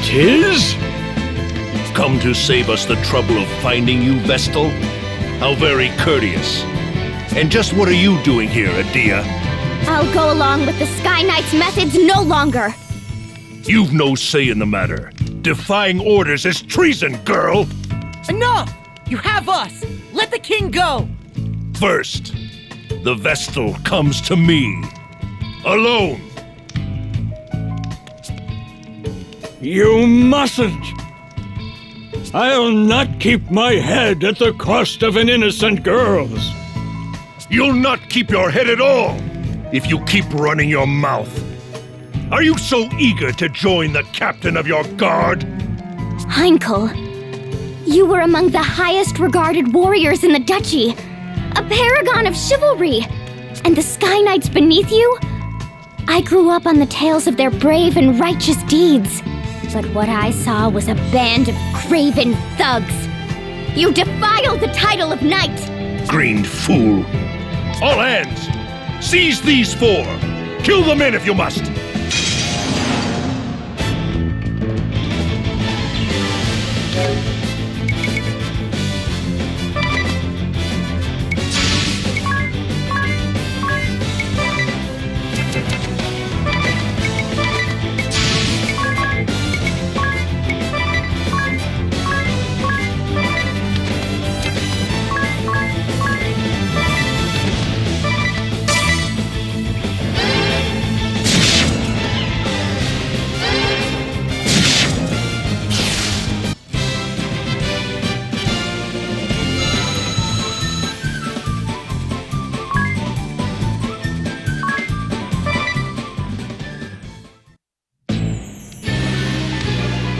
'Tis? Come to save us the trouble of finding you, Vestal? How very courteous. And just what are you doing here, Adia? I'll go along with the Sky Knight's methods no longer. You've no say in the matter. Defying orders is treason, girl! Enough! You have us! Let the king go! First, the Vestal comes to me. Alone. You mustn't! I'll not keep my head at the cost of an innocent girl's. You'll not keep your head at all if you keep running your mouth. Are you so eager to join the captain of your guard? Heinkel, you were among the highest regarded warriors in the duchy, a paragon of chivalry, and the Sky Knights beneath you? I grew up on the tales of their brave and righteous deeds, but what I saw was a band of craven thugs. You defile the title of knight! Green fool! All hands! Seize these four! Kill the men if you must!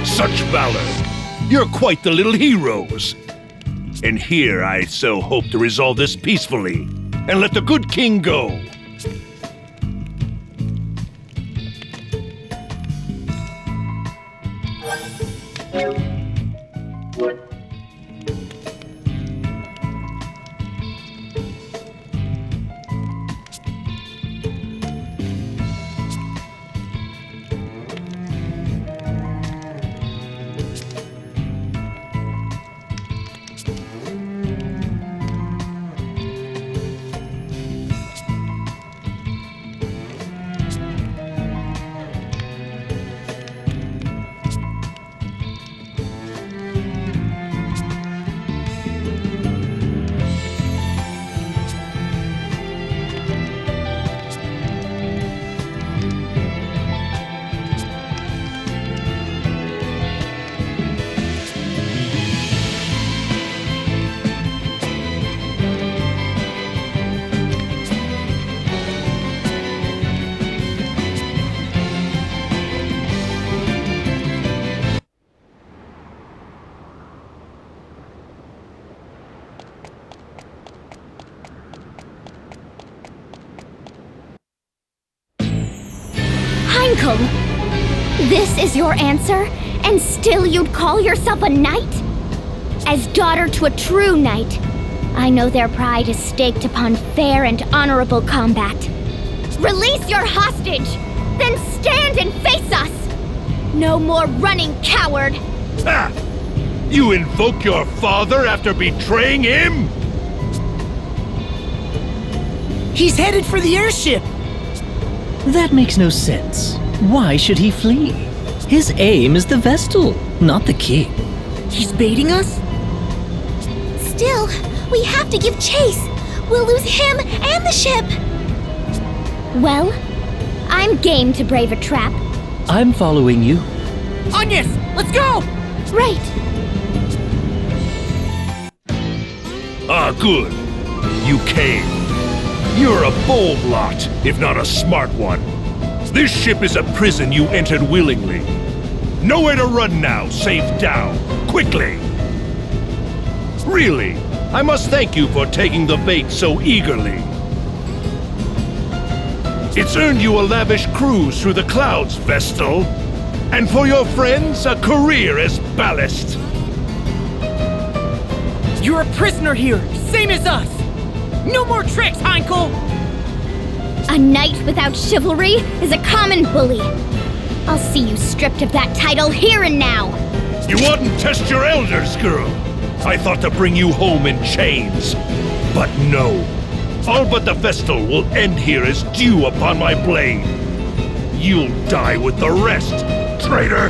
Such valor! You're quite the little heroes! And here I so hope to resolve this peacefully, and let the good king go! Heinkel! This is your answer? And still you'd call yourself a knight? As daughter to a true knight, I know their pride is staked upon fair and honorable combat. Release your hostage! Then stand and face us! No more running, coward! Ha! You invoke your father after betraying him? He's headed for the airship! That makes no sense. Why should he flee? His aim is the Vestal, not the king. He's baiting us? Still, we have to give chase. We'll lose him and the ship. Well, I'm game to brave a trap. I'm following you. Agnes, let's go! Right. Ah, good. You came. You're a bold lot, if not a smart one. This ship is a prison you entered willingly. Nowhere to run now, save down. Quickly! Really, I must thank you for taking the bait so eagerly. It's earned you a lavish cruise through the clouds, Vestal. And for your friends, a career as ballast. You're a prisoner here, same as us! No more tricks, Heinkel! A knight without chivalry is a common bully. I'll see you stripped of that title here and now. You wouldn't test your elders, girl. I thought to bring you home in chains. But no. All but the Vestal will end here as dew upon my blade. You'll die with the rest, traitor!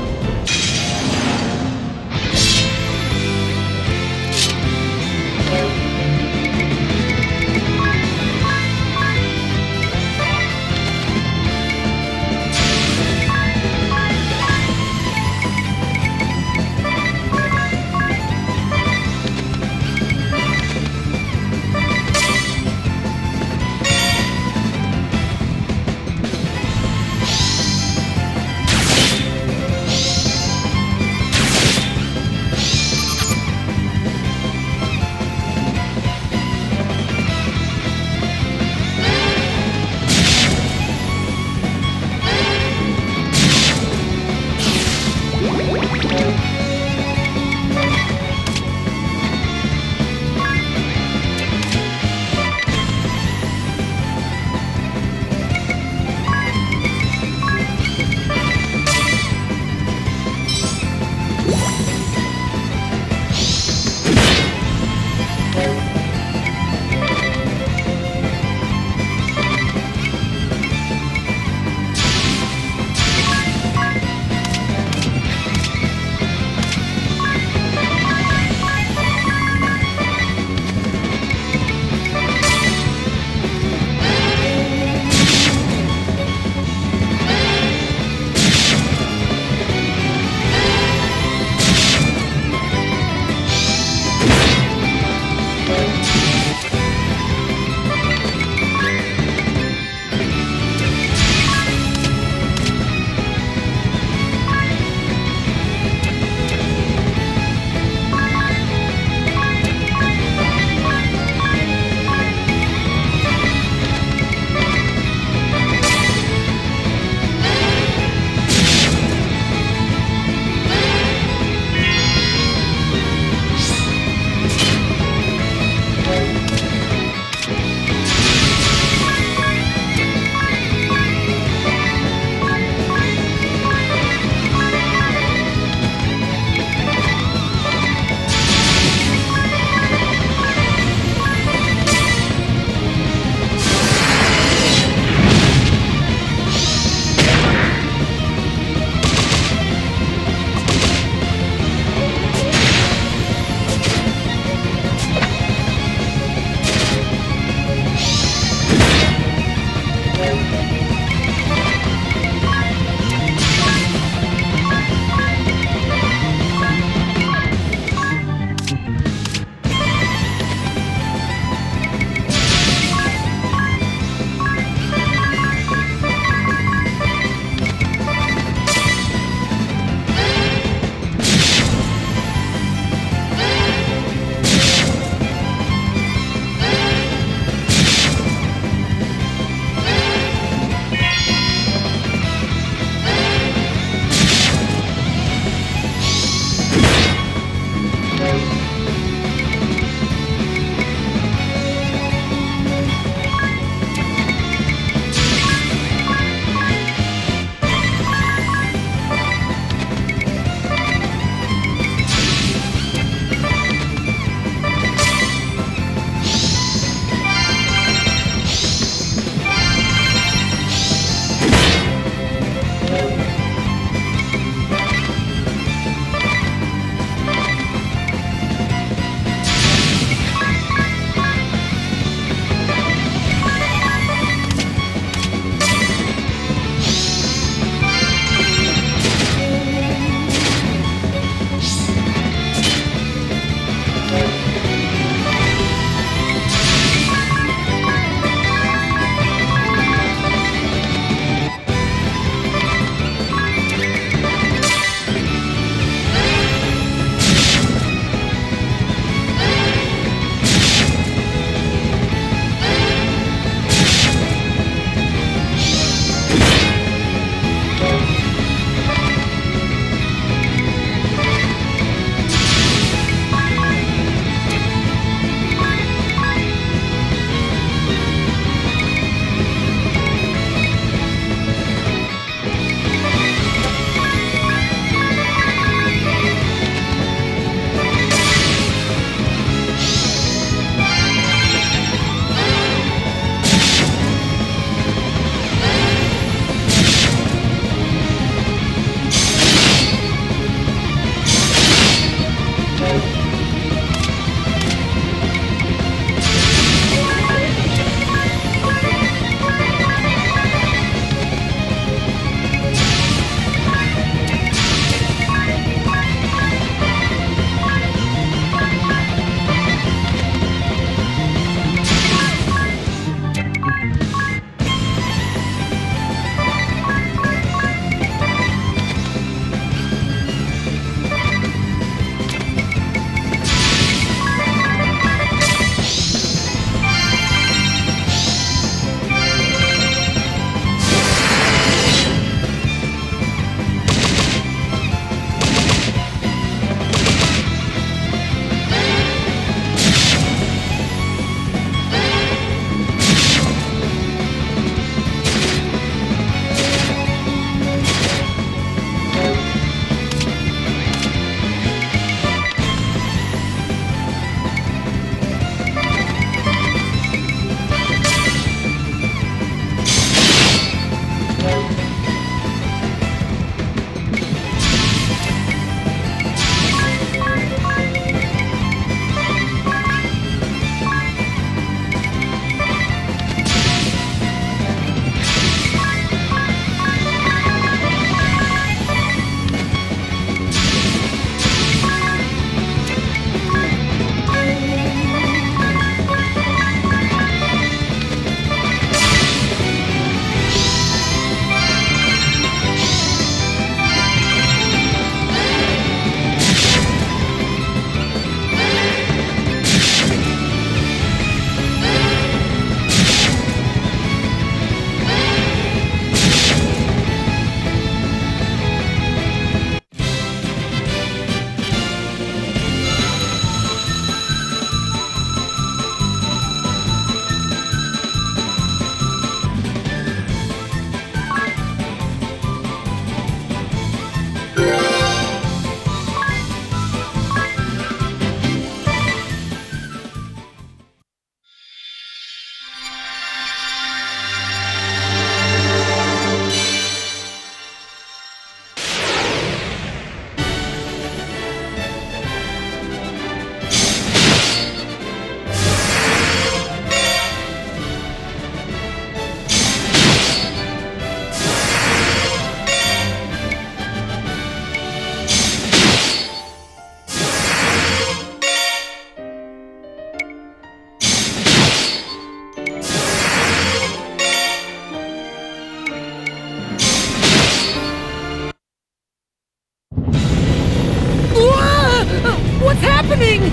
thing!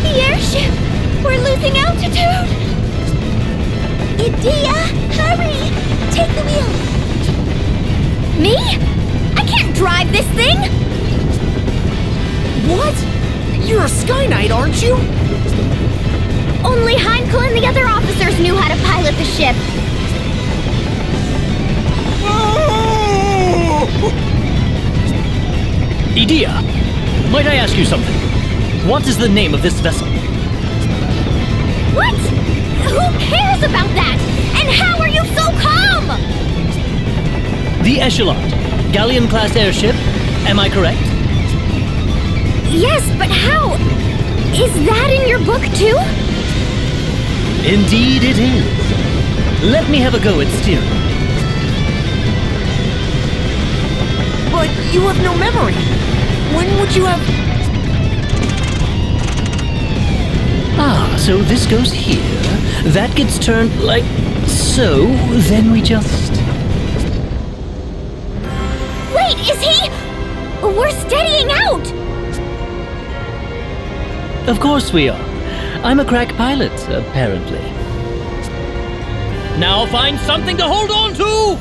The airship! We're losing altitude! Idea, hurry! Take the wheel! Me? I can't drive this thing! What? You're a Sky Knight, aren't you? Only Heinkel and the other officers knew how to pilot the ship. Idea, might I ask you something? What is the name of this vessel? What? Who cares about that? And how are you so calm? The Echelon, galleon-class airship, am I correct? Yes, but how? Is that in your book too? Indeed it is. Let me have a go at steering. But you have no memory. When would you have... Ah, so this goes here, that gets turned like so, then we just... Wait, is he? We're steadying out! Of course we are. I'm a crack pilot, apparently. Now find something to hold on to!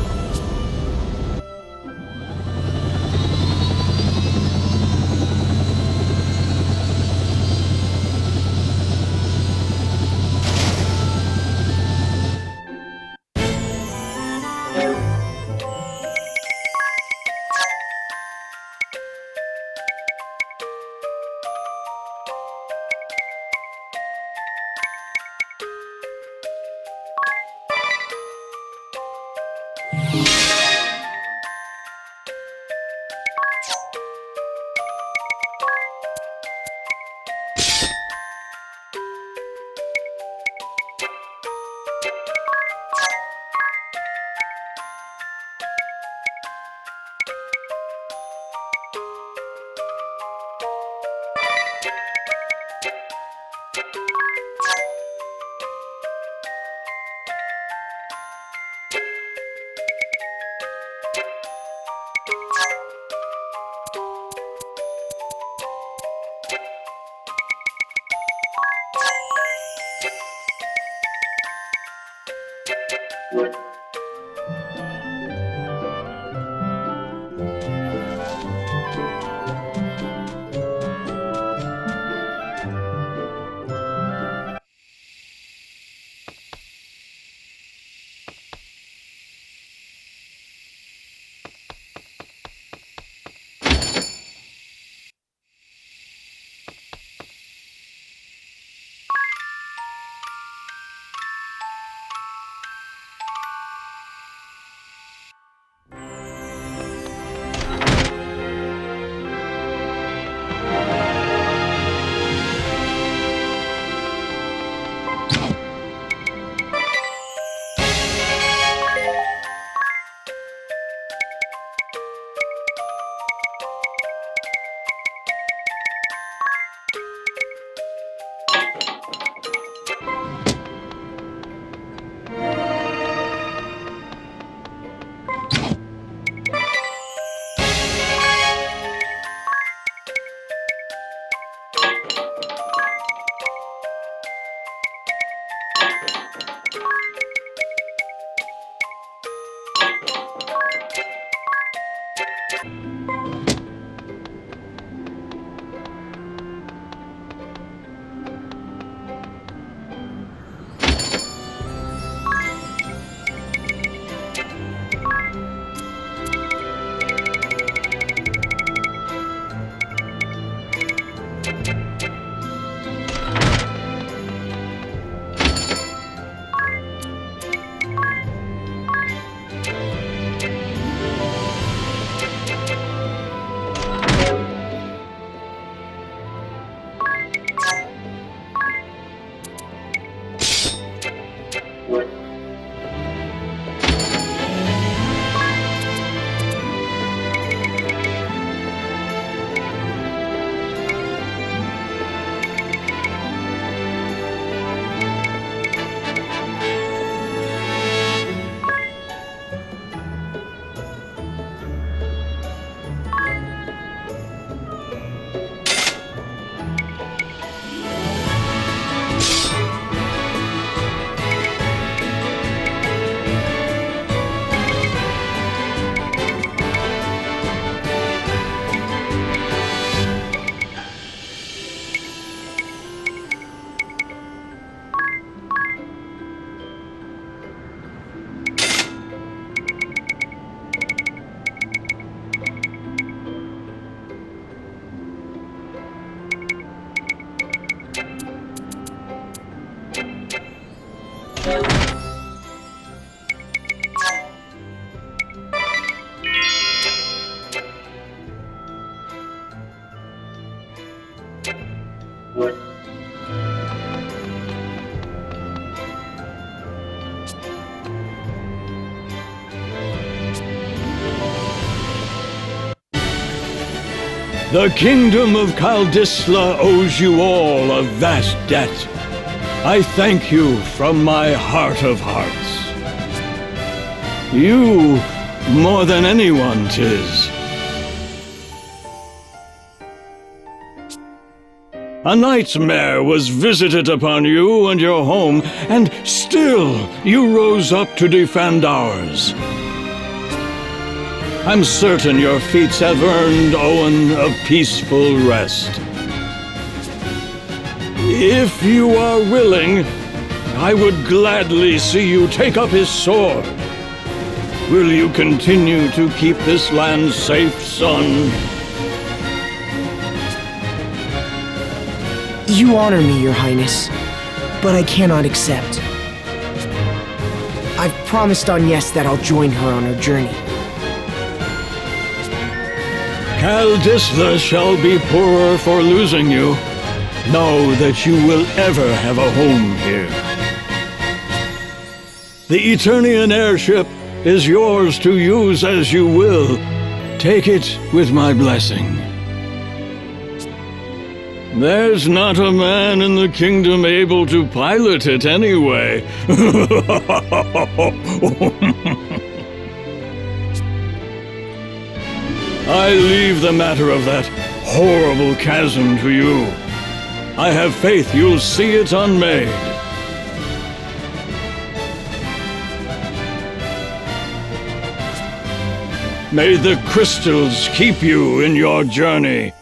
The kingdom of Kaldisla owes you all a vast debt. I thank you from my heart of hearts. You, more than anyone, 'tis. A nightmare was visited upon you and your home, and still you rose up to defend ours. I'm certain your feats have earned Owen a peaceful rest. If you are willing, I would gladly see you take up his sword. Will you continue to keep this land safe, son? You honor me, Your Highness, but I cannot accept. I've promised Agnes that I'll join her on her journey. Kaldisla shall be poorer for losing you. Know that you will ever have a home here. The Eternian airship is yours to use as you will. Take it with my blessing. There's not a man in the kingdom able to pilot it anyway. I leave the matter of that horrible chasm to you. I have faith you'll see it unmade. May the crystals keep you in your journey.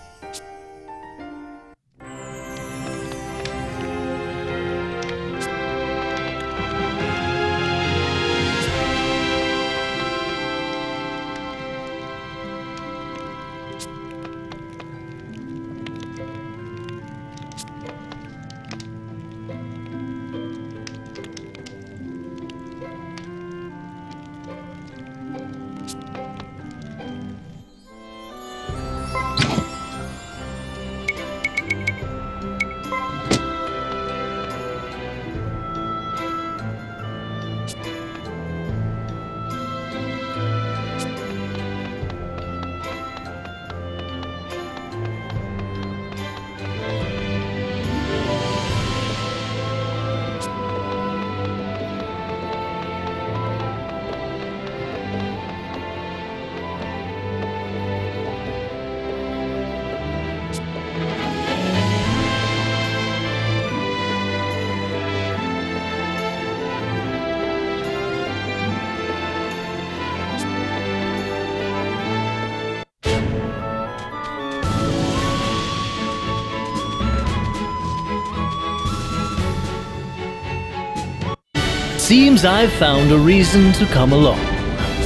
Seems I've found a reason to come along.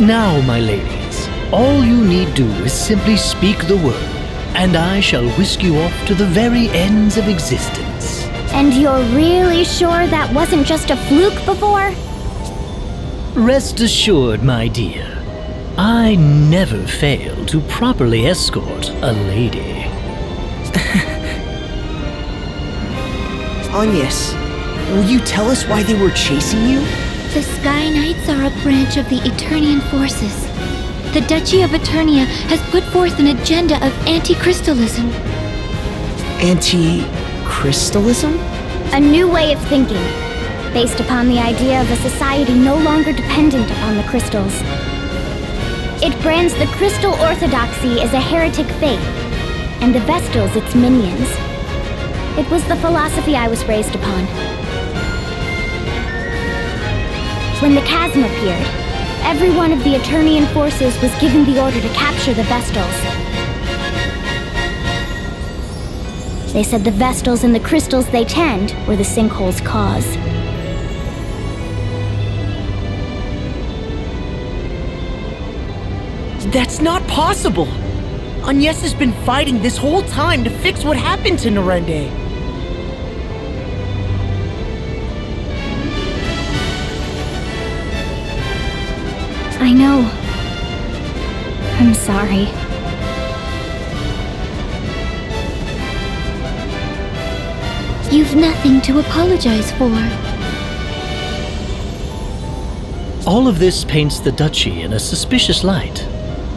Now, my ladies, all you need do is simply speak the word, and I shall whisk you off to the very ends of existence. And you're really sure that wasn't just a fluke before? Rest assured, my dear, I never fail to properly escort a lady. Agnes, will you tell us why they were chasing you? The Sky Knights are a branch of the Eternian forces. The Duchy of Eternia has put forth an agenda of anti-crystalism. Anti-crystalism? A new way of thinking, based upon the idea of a society no longer dependent upon the crystals. It brands the crystal orthodoxy as a heretic faith, and the Vestals its minions. It was the philosophy I was raised upon. When the chasm appeared, every one of the Eternian forces was given the order to capture the Vestals. They said the Vestals and the crystals they tend were the sinkhole's cause. That's not possible! Agnes has been fighting this whole time to fix what happened to Narende. I know. I'm sorry. You've nothing to apologize for. All of this paints the Duchy in a suspicious light,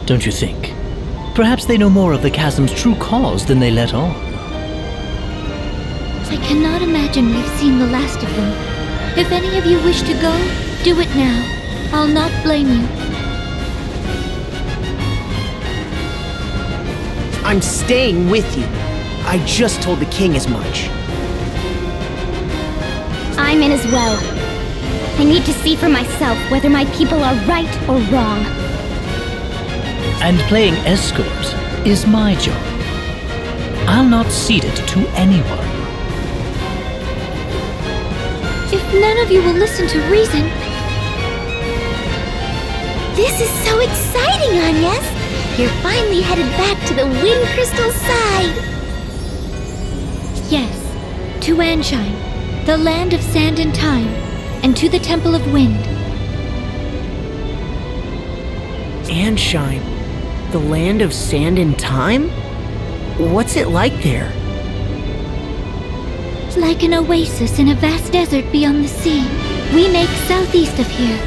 don't you think? Perhaps they know more of the chasm's true cause than they let on. I cannot imagine we've seen the last of them. If any of you wish to go, do it now. I'll not blame you. I'm staying with you. I just told the king as much. I'm in as well. I need to see for myself whether my people are right or wrong. And playing escort is my job. I'll not cede it to anyone. If none of you will listen to reason... This is so exciting, Agnes! You're finally headed back to the Wind Crystal side! Yes, to Anshine, the land of sand and time, and to the Temple of Wind. Anshine, the land of sand and time? What's it like there? Like an oasis in a vast desert beyond the sea. We make southeast of here.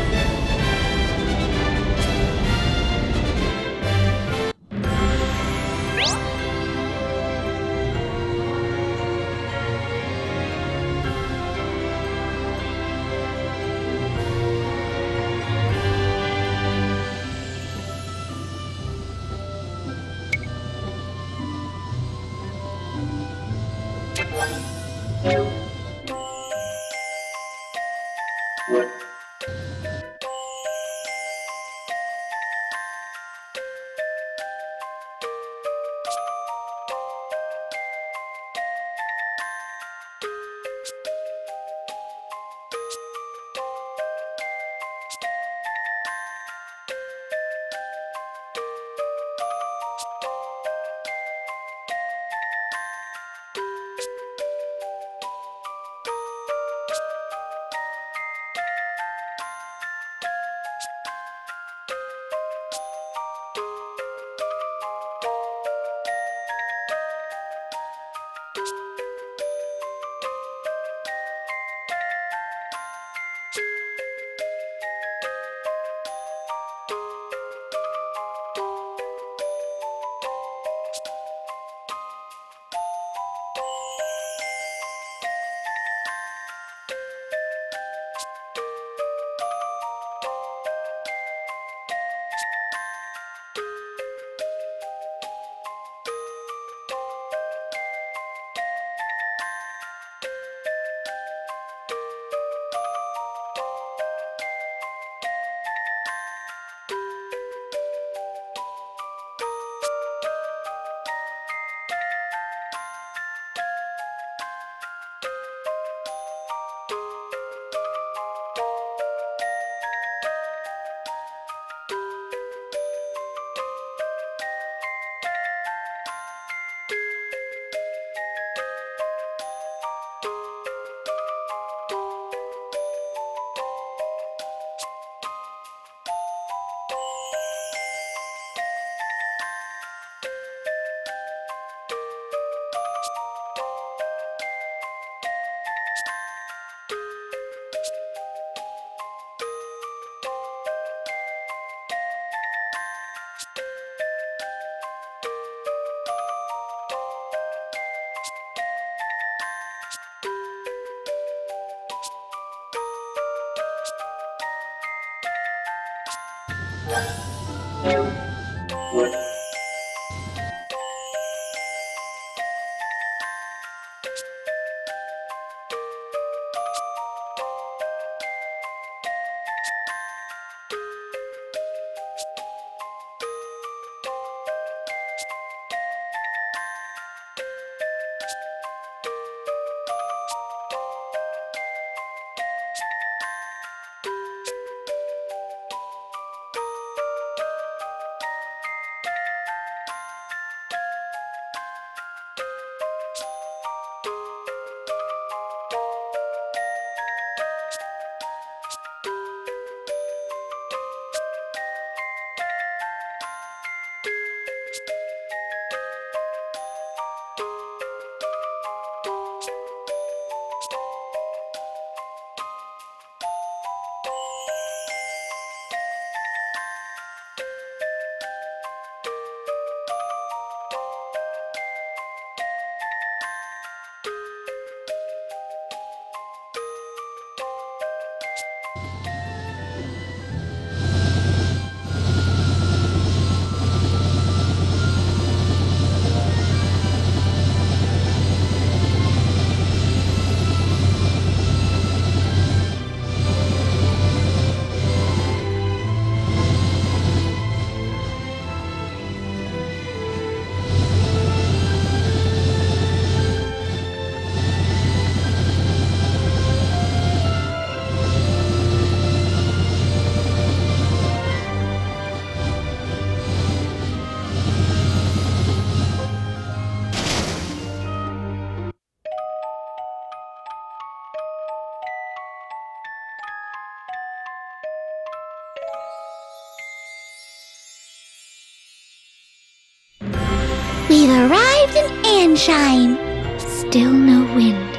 We've arrived in Ansheim. Still no wind.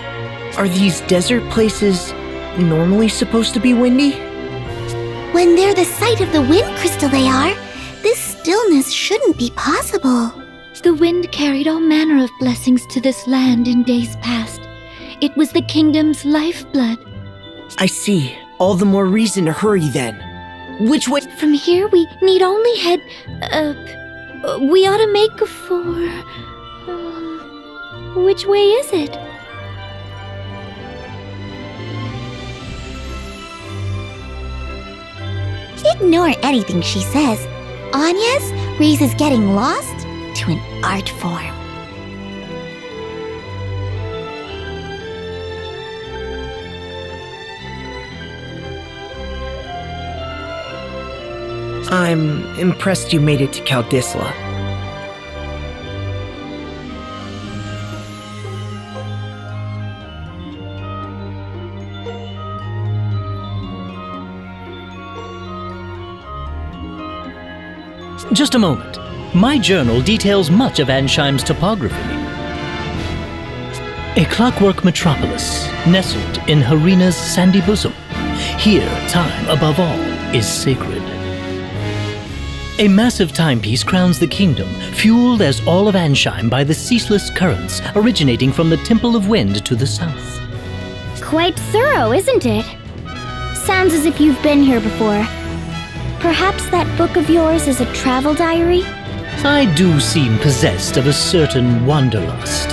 Are these desert places normally supposed to be windy? When they're the site of the wind crystal they are, this stillness shouldn't be possible. The wind carried all manner of blessings to this land in days past. It was the kingdom's lifeblood. I see. All the more reason to hurry then. Which way? From here, we need only head. We ought to make for. Which way is it? Ignore anything she says. Anya's raises getting lost to an art form. I'm impressed you made it to Kaldisla. Just a moment. My journal details much of Ansheim's topography. A clockwork metropolis, nestled in Harina's sandy bosom. Here, time, above all, is sacred. A massive timepiece crowns the kingdom, fueled as all of Ansheim by the ceaseless currents originating from the Temple of Wind to the south. Quite thorough, isn't it? Sounds as if you've been here before. Perhaps that book of yours is a travel diary? I do seem possessed of a certain wanderlust.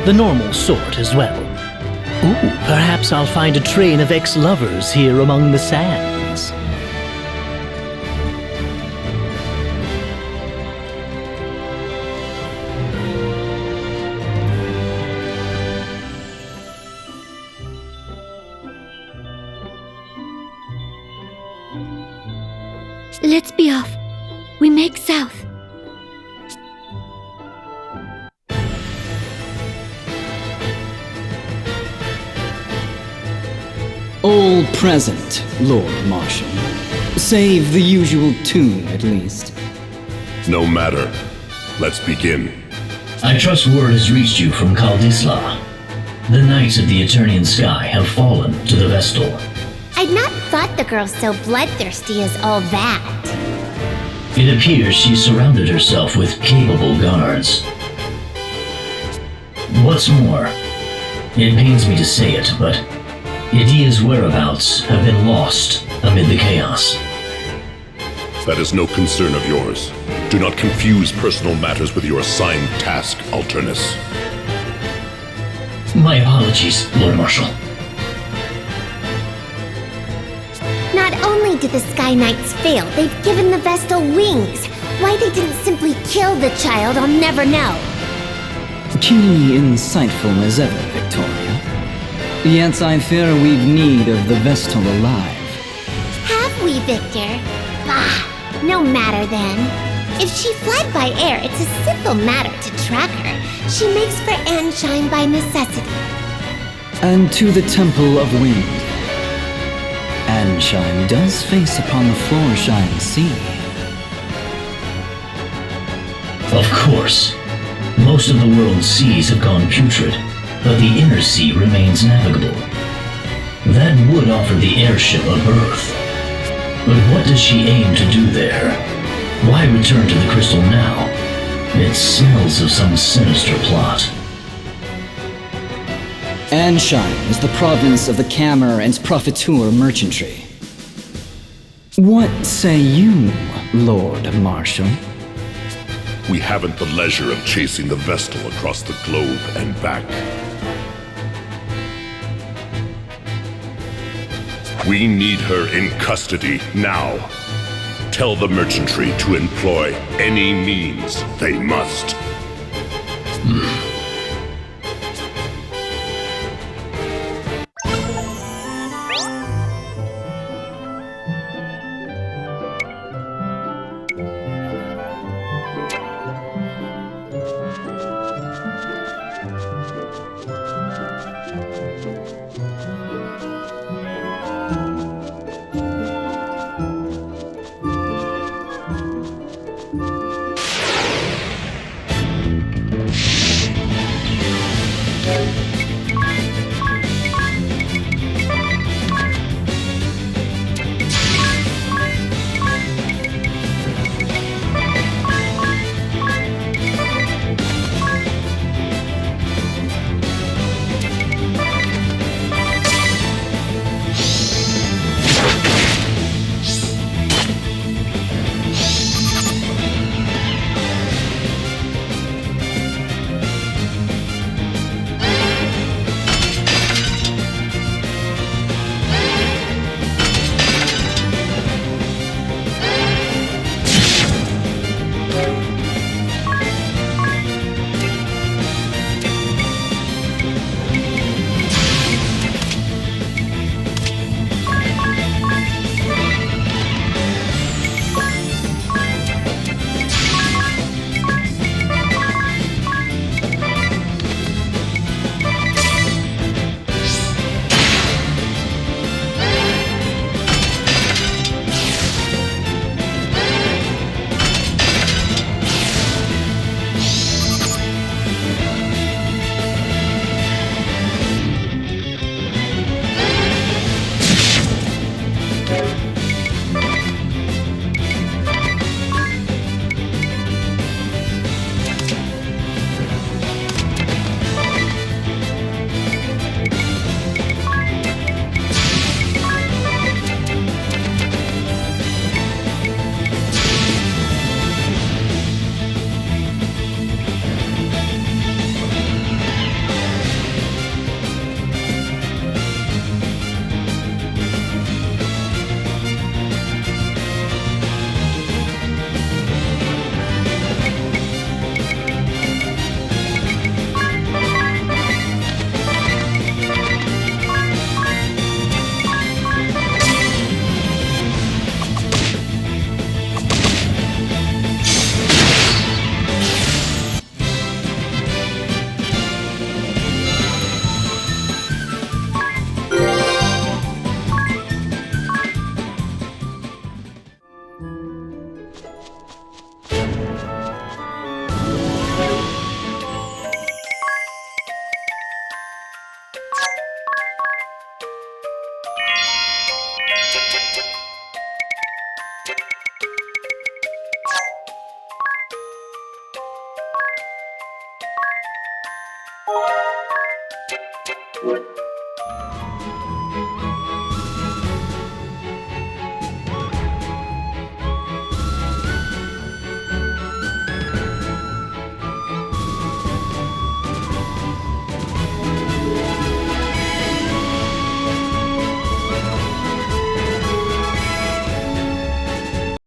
The normal sort as well. Ooh, perhaps I'll find a train of ex-lovers here among the sands. Let's be off. We make south. All present, Lord Marshal. Save the usual tune, at least. No matter. Let's begin. I trust word has reached you from Kaldisla. The Knights of the Eternian Sky have fallen to the Vestal. I'd not thought the girl so bloodthirsty as all that. It appears she surrounded herself with capable guards. What's more, it pains me to say it, but Idia's whereabouts have been lost amid the chaos. That is no concern of yours. Do not confuse personal matters with your assigned task, Alternus. My apologies, Lord Marshal. Not only did the Sky Knights fail, they've given the Vestal wings. Why they didn't simply kill the child, I'll never know. Keenly insightful as ever, Victoria. Yet I fear we've need of the Vestal alive. Have we, Victor? Bah, no matter then. If she fled by air, it's a simple matter to track her. She makes for Ansheim by necessity. And to the Temple of Wind. Ansheim does face upon the Florsheim Sea. Of course. Most of the world's seas have gone putrid, but the inner sea remains navigable. That would offer the airship a berth. But what does she aim to do there? Why return to the crystal now? It smells of some sinister plot. Ansheim is the province of the Cammer and Profiteur merchantry. What say you, Lord Marshal? We haven't the leisure of chasing the Vestal across the globe and back. We need her in custody now. Tell the merchantry to employ any means they must.